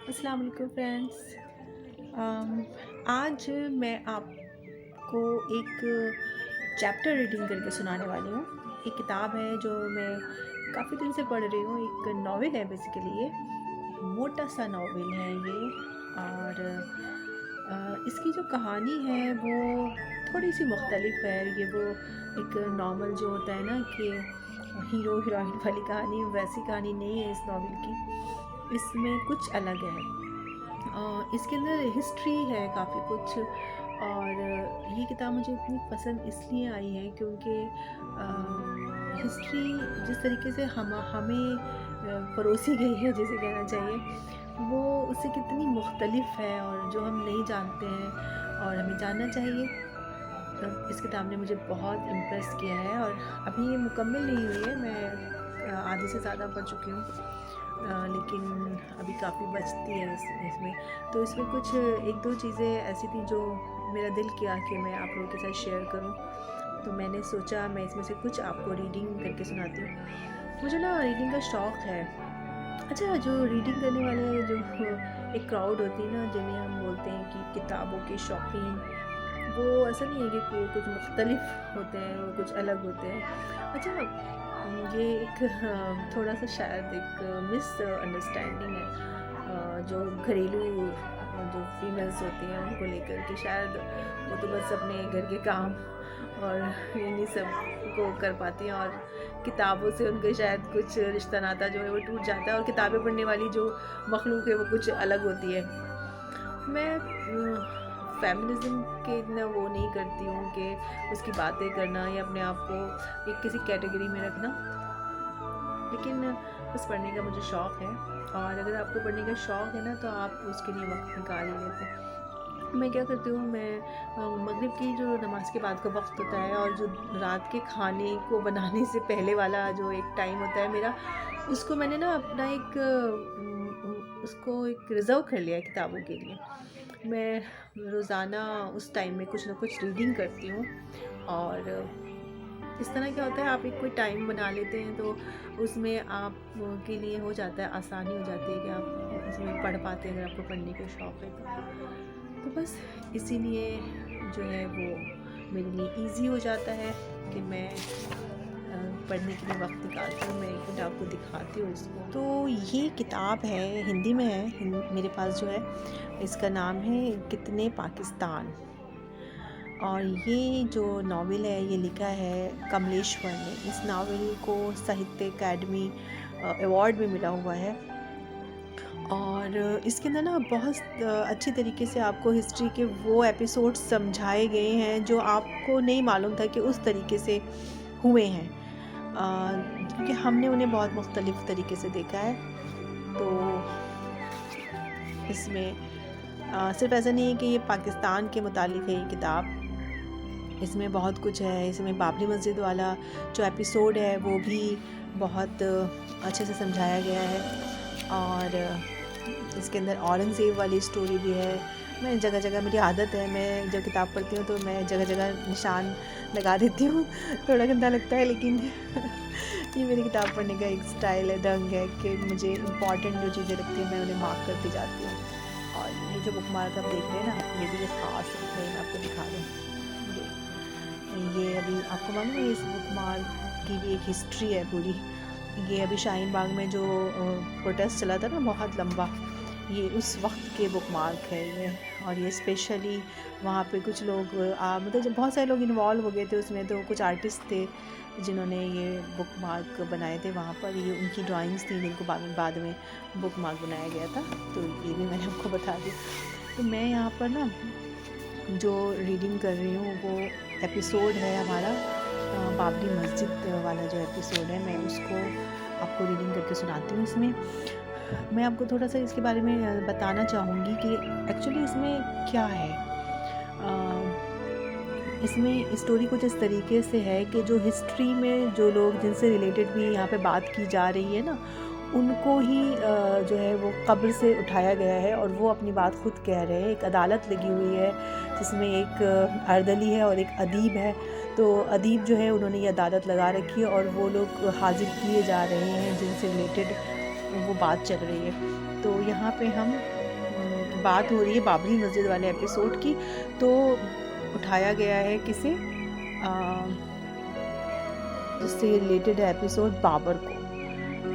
अस्सलाम वालेकुम फ्रेंड्स। आज मैं आपको एक चैप्टर रीडिंग करके सुनाने वाली हूँ। एक किताब है जो मैं काफ़ी दिन से पढ़ रही हूँ। एक नॉवेल है बेसिकली ये, मोटा सा नॉवेल है ये। और इसकी जो कहानी है वो थोड़ी सी मुख्तलिफ है। ये वो एक नॉर्मल जो होता है ना कि हीरो हीरोइन वाली कहानी, वैसी कहानी नहीं है इस नॉवेल की। इसमें कुछ अलग है। इसके अंदर हिस्ट्री है काफ़ी कुछ। और ये किताब मुझे इतनी पसंद इसलिए आई है क्योंकि हिस्ट्री जिस तरीके से हमें परोसी गई है, जिसे कहना चाहिए, वो उससे कितनी मुख्तलिफ है और जो हम नहीं जानते हैं और हमें जानना चाहिए। इस किताब ने मुझे बहुत इम्प्रेस किया है और अभी ये मुकम्मल नहीं हुई है। मैं आधे से ज़्यादा पढ़ चुकी हूँ, लेकिन अभी काफ़ी बचती है इसमें। तो इसमें कुछ एक दो चीज़ें ऐसी थी जो मेरा दिल किया कि मैं आप लोगों के साथ शेयर करूं। तो मैंने सोचा मैं इसमें से कुछ आपको रीडिंग करके सुनाती हूँ। मुझे ना रीडिंग का शौक़ है। अच्छा, जो रीडिंग करने वाले जो एक क्राउड होती है ना, जिन्हें हम बोलते हैं कि किताबों के शौकीन, वो ऐसा नहीं है कि कुछ मुख्तलिफ होते हैं, वो कुछ अलग होते हैं। अच्छा, ये एक थोड़ा सा शायद एक मिस अंडरस्टैंडिंग है जो घरेलू जो फीमेल्स होती हैं उनको लेकर के। शायद वो तो बस अपने घर के काम और इन्हीं सब को कर पाती हैं और किताबों से उनके शायद कुछ रिश्ता नाता जो है वो टूट जाता है और किताबें पढ़ने वाली जो मखलूक है वो कुछ अलग होती है। मैं फेमिनिज़्म के इतना वो नहीं करती हूँ कि उसकी बातें करना या अपने आप को एक किसी कैटेगरी में रखना, लेकिन बस पढ़ने का मुझे शौक़ है। और अगर आपको पढ़ने का शौक़ है ना, तो आप उसके लिए वक्त निकाल ही लेते हैं। मैं क्या करती हूँ, मैं मगरिब की जो नमाज़ के बाद का वक्त होता है और जो रात के खाने को बनाने से पहले वाला जो एक टाइम होता है मेरा, उसको मैंने ना अपना एक उसको एक रिज़र्व कर लिया है किताबों के लिए। मैं रोज़ाना उस टाइम में कुछ ना कुछ रीडिंग करती हूँ। और इस तरह क्या होता है, आप एक कोई टाइम बना लेते हैं तो उसमें आप के लिए हो जाता है, आसानी हो जाती है कि आप उसमें पढ़ पाते हैं अगर आपको पढ़ने का शौक़ है तो बस इसीलिए जो है वो मेरे लिए इजी हो जाता है कि मैं पढ़ने के लिए वक्त निकालती हूँ। मैं एक मिनट आपको दिखाती हूँ इसको। तो ये किताब है, हिंदी में है, मेरे पास जो है इसका नाम है कितने पाकिस्तान। और ये जो नावल है ये लिखा है कमलेश्वर ने। इस नावल को साहित्य अकादमी अवार्ड भी मिला हुआ है। और इसके अंदर ना बहुत अच्छी तरीके से आपको हिस्ट्री के वो एपिसोड्स समझाए गए हैं जो आपको नहीं मालूम था कि उस तरीके से हुए हैं, क्योंकि हमने उन्हें बहुत मुख्तलिफ तरीके से देखा है। तो इसमें सिर्फ ऐसा नहीं है कि ये पाकिस्तान के मुतालिक है ये किताब, इसमें बहुत कुछ है। इसमें बाबरी मस्जिद वाला जो एपिसोड है वो भी बहुत अच्छे से समझाया गया है। और इसके अंदर औरंगज़ेब वाली स्टोरी भी है। मैं जगह जगह, मेरी आदत है, मैं जब किताब पढ़ती हूँ तो मैं जगह जगह निशान लगा देती हूँ। थोड़ा गंदा लगता है, लेकिन ये मेरी किताब पढ़ने का एक स्टाइल है, ढंग है कि मुझे इम्पॉर्टेंट जो चीज़ें लगती हैं मैं उन्हें मार्क करती जाती हूँ। और ये जो बुक मार्क आप देख रहे हैं ना, ये भी ख़ास है, मैं आपको दिखा दूँ। ये अभी आपको मालूम है इस बुक मार्क की भी एक हिस्ट्री है पूरी। ये अभी शाहीन बाग में जो प्रोटेस्ट चला था ना बहुत लंबा, ये उस वक्त के बुक मार्क है ये। और ये स्पेशली वहाँ पे कुछ लोग मतलब जब बहुत सारे लोग इन्वॉल्व हो गए थे उसमें, तो कुछ आर्टिस्ट थे जिन्होंने ये बुक मार्क बनाए थे वहाँ पर। ये उनकी ड्राइंग्स थी जिनको बाद में बुक मार्क बनाया गया था। तो ये भी मैंने आपको बता दी। तो मैं यहाँ पर ना जो रीडिंग कर रही हूँ वो एपिसोड है हमारा बाबरी मस्जिद वाला जो एपिसोड है, मैं उसको आपको रीडिंग करके सुनाती हूँ। इसमें मैं आपको थोड़ा सा इसके बारे में बताना चाहूँगी कि एक्चुअली इसमें क्या है। इसमें स्टोरी कुछ इस तरीके से है कि जो हिस्ट्री में जो लोग जिनसे रिलेटेड भी यहाँ पे बात की जा रही है ना, उनको ही जो है वो कब्र से उठाया गया है और वो अपनी बात खुद कह रहे हैं। एक अदालत लगी हुई है जिसमें एक अर्दली है और एक अदीब है। तो अदीब जो है उन्होंने ये अदालत लगा रखी है और वो लोग हाजिर किए जा रहे हैं जिनसे रिलेटेड वो बात चल रही है। तो यहाँ पे हम बात हो रही है बाबरी मस्जिद वाले एपिसोड की, तो उठाया गया है किसे, जिससे रिलेटेड है एपिसोड बाबर को।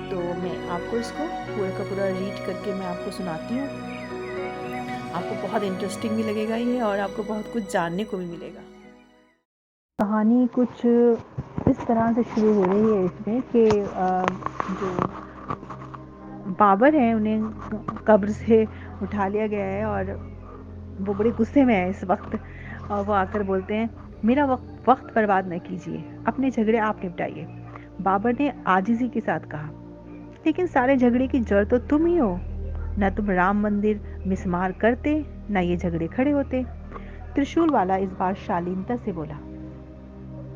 तो मैं आपको इसको पूरा का पूरा रीड करके मैं आपको सुनाती हूँ। आपको बहुत इंटरेस्टिंग भी लगेगा ये, और आपको बहुत कुछ जानने को भी मिलेगा। कहानी कुछ इस तरह से शुरू हो रही है इसमें कि जो बाबर हैं उन्हें कब्र से उठा लिया गया है, और वो बड़े गुस्से में है इस वक्त। और वो आकर बोलते हैं, मेरा वक्त बर्बाद न कीजिए, अपने झगड़े आप निपटाइए। बाबर ने आजिज़ी के साथ कहा, लेकिन सारे झगड़े की जड़ तो तुम ही हो। न तुम राम मंदिर मिस्मार करते, न ये झगड़े खड़े होते। त्रिशूल वाला इस बार शालीनता से बोला,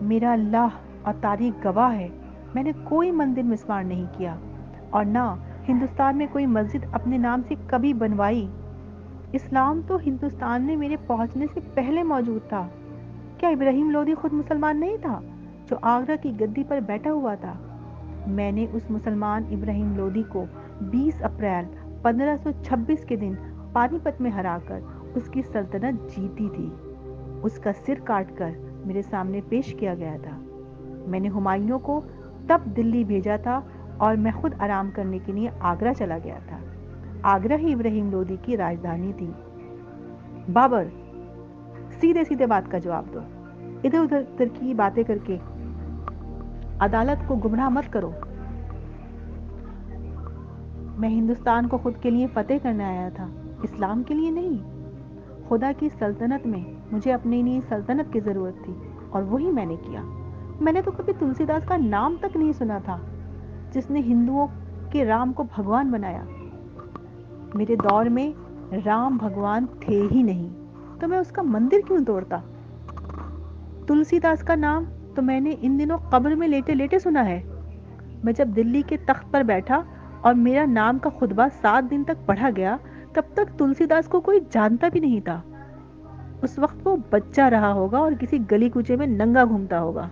मेरा अल्लाह और तारीख गवाह है, मैंने कोई मंदिर मिस्मार नहीं किया, और ना हिंदुस्तान में कोई मस्जिद अपने नाम से कभी बनवाई। इस्लाम तो हिंदुस्तान में मेरे पहुंचने से पहले मौजूद था। क्या इब्राहिम लोदी खुद मुसलमान नहीं था, जो आगरा की गद्दी पर बैठा हुआ था? मैंने उस मुसलमान इब्राहिम लोदी को 20 अप्रैल 1526 के दिन पानीपत में हराकर उसकी सल्तनत जीती थी। उसका सिर काटकर मेरे सामने पेश किया गया था। मैंने हुमायूं को तब दिल्ली भेजा था, और मैं खुद आराम करने के लिए आगरा चला गया था। आगरा ही इब्राहिम लोदी की राजधानी थी। बाबर, सीधे सीधे बात का जवाब दो। इधर उधर की बातें करके अदालत को गुमराह मत करो। मैं हिंदुस्तान को खुद के लिए फतेह करने आया था, इस्लाम के लिए नहीं। खुदा की सल्तनत में मुझे अपने लिए सल्तनत की जरूरत थी, और वही मैंने किया। मैंने तो कभी तुलसीदास का नाम तक नहीं सुना था, जिसने हिंदुओं के राम को भगवान बनाया। मेरे दौर में राम भगवान थे ही नहीं, तो मैं उसका मंदिर क्यों तोड़ता? तुलसीदास का नाम तो मैंने इन दिनों कब्र में लेटे लेटे सुना है। मैं जब दिल्ली के तख्त पर बैठा और मेरा नाम का खुतबा 7 दिन तक पढ़ा गया, तब तक तुलसीदास को कोई जानता भी नहीं था। उस वक्त वो बच्चा रहा होगा और किसी गली कूचे में नंगा घूमता होगा।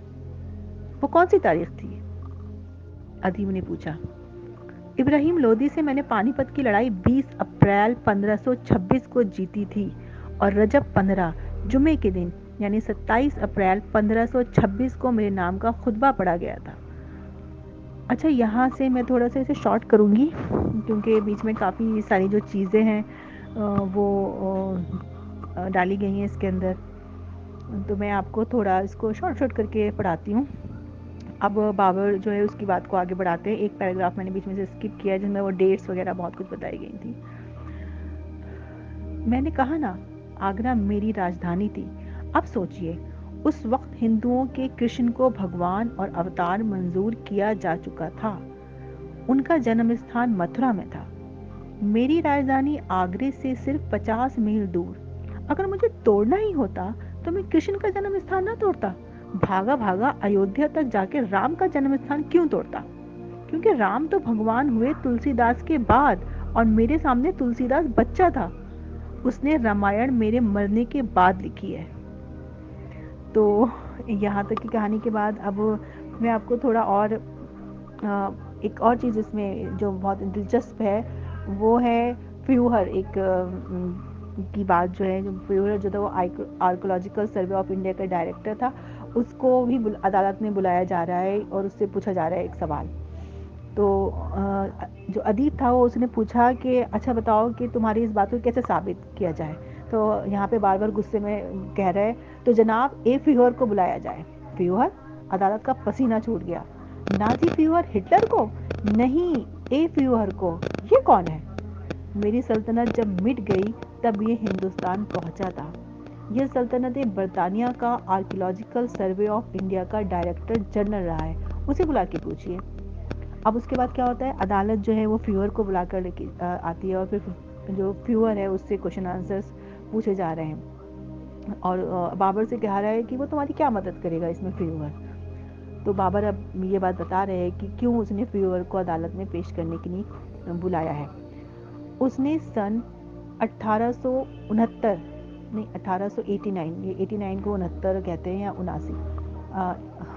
वो कौन सी तारीख थी? अदीब ने पूछा। इब्राहिम लोदी से मैंने पानीपत की लड़ाई 20 अप्रैल 1526 को जीती थी, और रजब 15 जुमे के दिन यानी 27 अप्रैल 1526 को मेरे नाम का खुतबा पढ़ा गया था। अच्छा, यहाँ से मैं थोड़ा सा इसे शॉर्ट करूँगी, क्योंकि बीच में काफ़ी सारी जो चीज़ें हैं वो डाली गई हैं इसके अंदर। तो मैं आपको थोड़ा इसको शॉर्ट शॉर्ट करके पढ़ाती हूँ। अब बाबर जो है उसकी बात को आगे बढ़ाते हैं। एक पैराग्राफ मैंने बीच में से स्किप किया, जिसमें वो डेट्स वगैरह बहुत कुछ बताई गई थी। मैंने कहा ना, आगरा मेरी राजधानी थी। अब सोचिए, उस वक्त हिंदुओं के कृष्ण को भगवान और अवतार मंजूर किया जा चुका था। उनका जन्म स्थान मथुरा में था। मेरी राजधानी आगरे से सिर्फ 50 मील दूर। अगर मुझे तोड़ना ही होता तो मैं कृष्ण का जन्म स्थान ना तोड़ता, भागा भागा अयोध्या तक जाके राम का जन्म स्थान क्यों तोड़ता? क्योंकि राम तो भगवान हुए तुलसीदास के बाद, और मेरे सामने तुलसीदास बच्चा था। उसने रामायण मेरे मरने के बाद लिखी है। तो यहाँ तक की कहानी के बाद अब मैं आपको थोड़ा और एक और चीज़ इसमें जो बहुत दिलचस्प है, वो है फ्यूहर एक की बात जो है। जो फ्यूहर जो था वो आर्कोलॉजिकल सर्वे ऑफ इंडिया का डायरेक्टर था। उसको भी अदालत में बुलाया जा रहा है और उससे पूछा जा रहा है एक सवाल। तो जो अदीब था वो उसने पूछा कि अच्छा बताओ कि तुम्हारी इस बात को कैसे साबित किया जाए। तो यहाँ पे बार बार गुस्से में कह रहे हैं, तो जनाब ए फ्यूहर को बुलाया जाए। फ्यूहर? अदालत का पसीना छूट गया। नाजी फ्यूहर हिटलर को? नहीं, ए फ्यूहर को। ये कौन है? मेरी सल्तनत जब मिट गई तब ये हिंदुस्तान पहुंचा था। यह सल्तनत बरतानिया का आर्कियोलॉजिकल सर्वे ऑफ इंडिया का डायरेक्टर जनरल रहा है। उसे बुला के पूछिए। अब उसके बाद क्या होता है, अदालत जो है वो फ्यूअर को बुलाकर लेके आती है, और फिर जो फ्यूअर है उससे क्वेश्चन आंसर्स पूछे जा रहे हैं, और बाबर से कहा रहा है कि वो तुम्हारी क्या मदद करेगा इसमें फ्यूअर। तो बाबर अब ये बात बता रहे हैं कि क्यों उसने फ्यूअर को अदालत में पेश करने के लिए बुलाया है। उसने सन 1869 नहीं 1889, ये 89 को 69 कहते हैं या 79,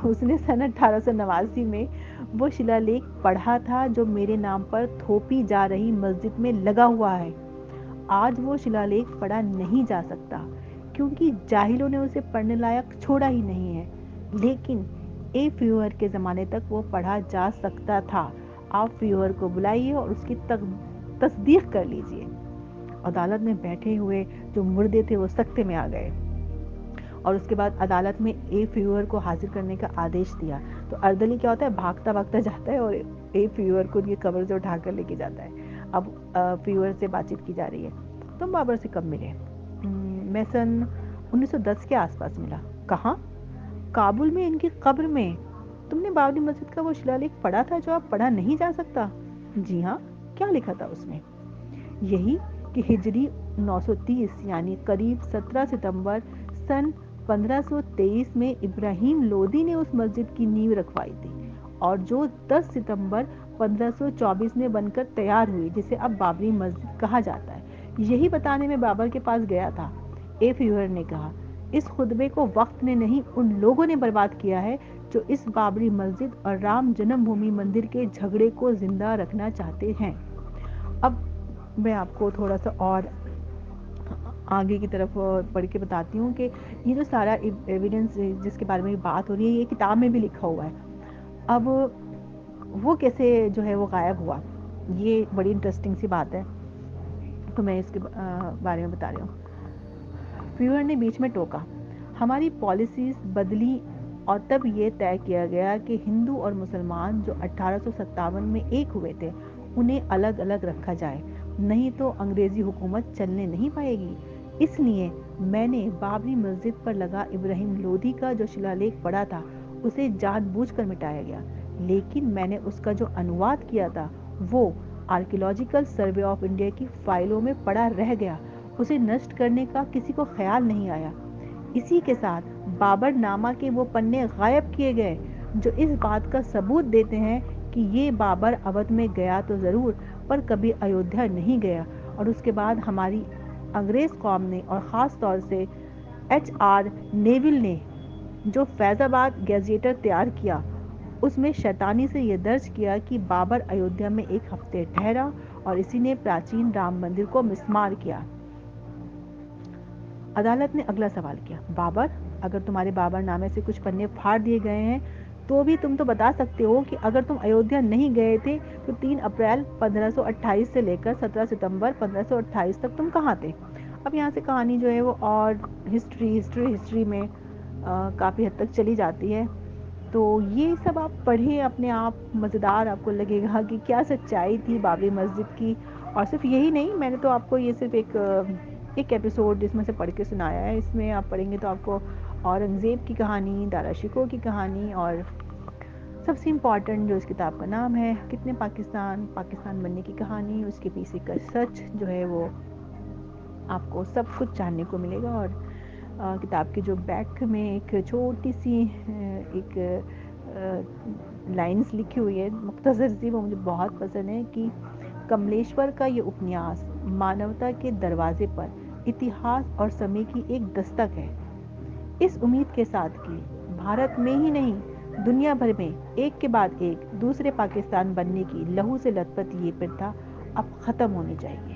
उसने सन 1889 में वो शिलालेख पढ़ा था जो मेरे नाम पर थोपी जा रही मस्जिद में लगा हुआ है। आज वो शिलालेख पढ़ा नहीं जा सकता क्योंकि जाहिलों ने उसे पढ़ने लायक छोड़ा ही नहीं है, लेकिन ए फ्यूअर के ज़माने तक वो पढ़ा जा सकता था। आप फ्यूअर को बुलाइए और उसकी तस्दीक कर लीजिए। अदालत में बैठे हुए जो मुर्दे थे वो सख्ते में आ गए और उसके बाद अदालत में ए फ्यूअर को हाजिर करने का आदेश दिया। तो अर्दली क्या होता है, भागता भागता जाता है और ए फ्यूअर को ये कब्र से उठाकर लेके जाता है। अब फ्यूअर से बातचीत की जा रही है। तुम बाबर से कब मिले? मैं सन 1910 के आसपास मिला। कहाँ? काबुल में, इनकी कब्र में। तुमने बाबरी मस्जिद का वो शिलालेख पढ़ा था जो अब पढ़ा नहीं जा सकता? जी हाँ। क्या लिखा था उसमें? यही कि हिजरी 930 यानी करीब 17 सितंबर सन 1523 में इब्राहिम लोदी ने उस मस्जिद की नींव रखवाई थी और जो 10 सितंबर 1524 में बनकर तैयार हुई, जिसे अब बाबरी मस्जिद कहा जाता है। यही बताने में बाबर के पास गया था। ए फ्यूअर ने कहा, इस खुतबे को वक्त ने नहीं उन लोगों ने बर्बाद किया है जो इस बाबरी मस्जिद और राम जन्मभूमि मंदिर के झगड़े को जिंदा रखना चाहते हैं। अब मैं आपको थोड़ा सा और आगे की तरफ पढ़ के बताती हूँ कि ये जो सारा एविडेंस जिसके बारे में बात हो रही है, ये किताब में भी लिखा हुआ है। अब वो कैसे जो है वो गायब हुआ, ये बड़ी इंटरेस्टिंग सी बात है, तो मैं इसके बारे में बता रही हूँ। फ्यूअर ने बीच में टोका, हमारी पॉलिसीज बदली और तब ये तय किया गया कि हिंदू और मुसलमान जो 1857 में एक हुए थे उन्हें अलग अलग रखा जाए, नहीं तो अंग्रेज़ी हुकूमत चलने नहीं पाएगी। इसलिए मैंने बाबरी मस्जिद पर लगा इब्राहिम लोदी का जो शिलालेख पढ़ा था उसे जानबूझकर मिटाया गया, लेकिन मैंने उसका जो अनुवाद किया था वो आर्कियोलॉजिकल सर्वे ऑफ इंडिया की फाइलों में पड़ा रह गया। उसे नष्ट करने का किसी को ख्याल नहीं आया। इसी के साथ बाबर नामा के वो पन्ने गायब किए गए जो इस बात का सबूत देते हैं कि ये बाबर अवध में गया तो ज़रूर पर कभी अयोध्या नहीं गया। और उसके बाद हमारी अंग्रेज़ कौम ने और ख़ास तौर से HR नेविल ने जो फैज़ाबाद गैजेटर तैयार किया उसमें शैतानी से ये दर्ज किया कि बाबर अयोध्या में एक हफ्ते ठहरा और इसी ने प्राचीन राम मंदिर को मिस्मार किया। अदालत ने अगला सवाल किया, बाबर, अगर तुम्हारे बाबरनामे से कुछ पन्ने फाड़ दिए गए हैं तो भी तुम तो बता सकते हो कि अगर तुम अयोध्या नहीं गए थे तो 3 अप्रैल 1528 से लेकर 17 सितंबर 1528 तक तुम कहाँ थे? अब यहाँ से कहानी जो है वो और हिस्ट्री में काफ़ी हद तक चली जाती है। तो ये सब आप पढ़ें अपने आप, मज़ेदार आपको लगेगा कि क्या सच्चाई थी बाबरी मस्जिद की। और सिर्फ यही नहीं, मैंने तो आपको ये सिर्फ एक एपिसोड जिसमें से पढ़ के सुनाया है। इसमें आप पढ़ेंगे तो आपको औरंगज़ेब की कहानी, दारा शिकोह की कहानी और सबसे इम्पॉर्टेंट जो इस किताब का नाम है कितने पाकिस्तान बनने की कहानी, उसके पीछे का सच जो है वो आपको सब कुछ जानने को मिलेगा। और किताब के जो बैक में एक छोटी सी एक लाइंस लिखी हुई है मुख्तसर सी, वो मुझे बहुत पसंद है कि कमलेश्वर का ये उपन्यास मानवता के दरवाजे पर इतिहास और समय की एक दस्तक है, इस उम्मीद के साथ कि भारत में ही नहीं दुनिया भर में एक के बाद एक दूसरे पाकिस्तान बनने की लहू से लथपथ ये प्रथा अब ख़त्म होनी चाहिए।